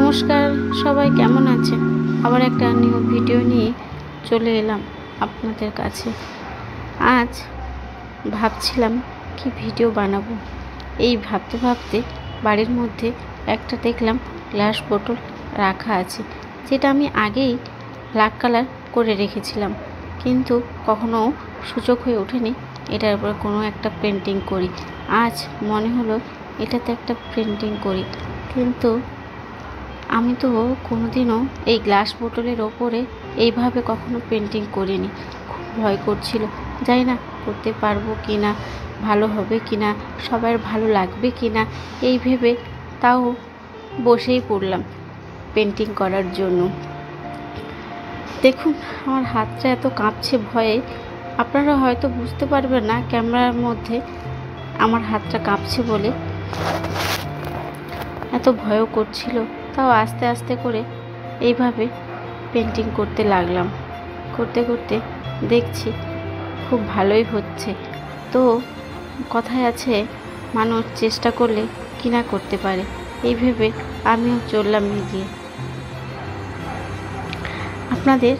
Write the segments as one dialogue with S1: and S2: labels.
S1: নমস্কার, সবাই কেমন আছেন? আবার একটা নিউ ভিডিও নিয়ে চলে এলাম আপনাদের কাছে। আজ ভাবছিলাম কি ভিডিও বানাবো। এই ভাবতে ভাবতে বাড়ির মধ্যে একটা দেখলাম গ্লাস বোতল রাখা আছে, যেটা আমি আগেই ব্ল্যাক কালার করে রেখেছিলাম, কিন্তু কখনো সুযোগ হয়ে ওঠেনি এটার উপরে কোনো একটা পেন্টিং করি। আজ মনে হলো এটাতে একটা পেন্টিং করি, কিন্তু আমি তো কোনোদিনও এই গ্লাস বোতলের ওপরে এইভাবে কখনো পেন্টিং করিনি। খুব ভয় করছিল, জানি না করতে পারবো কি না, ভালো হবে কি না, সবার ভালো লাগবে কি না, এই ভেবে তাও বসেই পড়লাম পেন্টিং করার জন্য। দেখুন আমার হাতটা এত কাঁপছে ভয়ে, আপনারা হয়তো বুঝতে পারবেন না ক্যামেরার মধ্যে আমার হাতটা কাঁপছে বলে। এত ভয়ও করছিল, তাও আস্তে আস্তে করে এইভাবে পেন্টিং করতে লাগলাম। করতে করতে দেখছি খুব ভালোই হচ্ছে। তো কথায় আছে মানুষ চেষ্টা করলে কিনা করতে পারে, এই ভেবে আমিও চললাম এগিয়ে। আপনাদের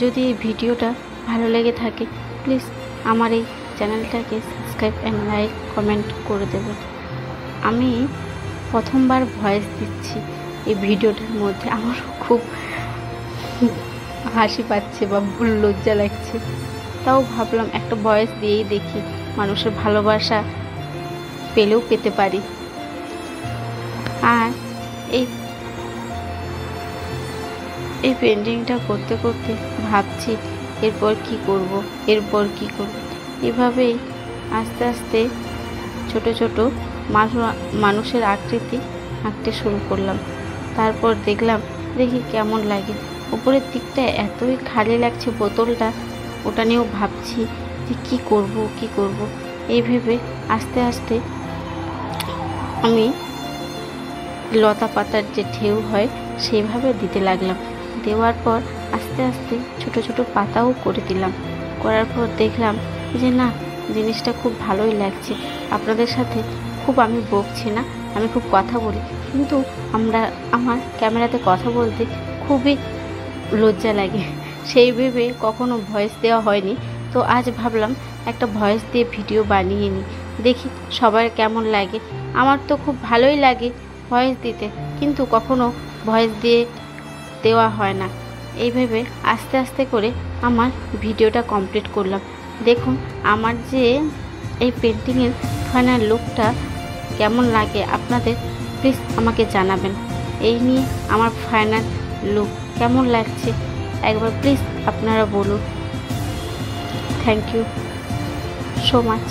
S1: যদি এই ভিডিওটা ভালো লেগে থাকে প্লিজ আমার এই চ্যানেলটাকে সাবস্ক্রাইব অ্যান্ড লাইক কমেন্ট করে দেবেন। আমি প্রথমবার ভয়েস দিচ্ছি এই ভিডিওটার মধ্যে, আমার খুব হাসি পাচ্ছে বা লজ্জা লাগছে, তাও ভাবলাম একটা ভয়েস দিয়েই দেখি, মানুষের ভালোবাসা পেলেও পেতে পারি। আর এই পেন্টিংটা করতে করতে ভাবছি এরপর কি করব। এভাবেই আস্তে আস্তে ছোট ছোট মানুষের আকৃতি আঁকতে শুরু করলাম। তারপর দেখি কেমন লাগে। উপরের দিকটা এতই খালি লাগছে বোতলটা, ওটা নিয়েও ভাবছি যে কি করব। এই ভেবে আস্তে আস্তে আমি লতা পাতার যে ঢেউ হয় সেইভাবে দিতে লাগলাম। দেওয়ার পর আস্তে আস্তে ছোট ছোট পাতাও করে দিলাম। করার পর দেখলাম যে না, জিনিসটা খুব ভালোই লাগছে। আপনাদের সাথে খুব আমি বকছি না, আমি খুব কথা বলি, কিন্তু আমার ক্যামেরাতে কথা বলতে খুবই লজ্জা লাগে, সেই ভেবে কখনো ভয়েস দেওয়া হয়নি। তো আজ ভাবলাম একটা ভয়েস দিয়ে ভিডিও বানিয়ে নিই, দেখি সবার কেমন লাগে। আমার তো খুব ভালোই লাগে ভয়েস দিতে, কিন্তু কখনো ভয়েস দেওয়া হয় না। এই ভেবে আস্তে আস্তে করে আমার ভিডিওটা কমপ্লিট করলাম। দেখুন আমার যে এই পেন্টিংয়ের ফাইনাল লুকটা কেমন লাগে আপনাদের প্লিজ আমাকে জানাবেন। এই নিয়ে আমার ফাইনাল লুক কেমন লাগছে একবার প্লিজ আপনারা বলুন। Thank you so much.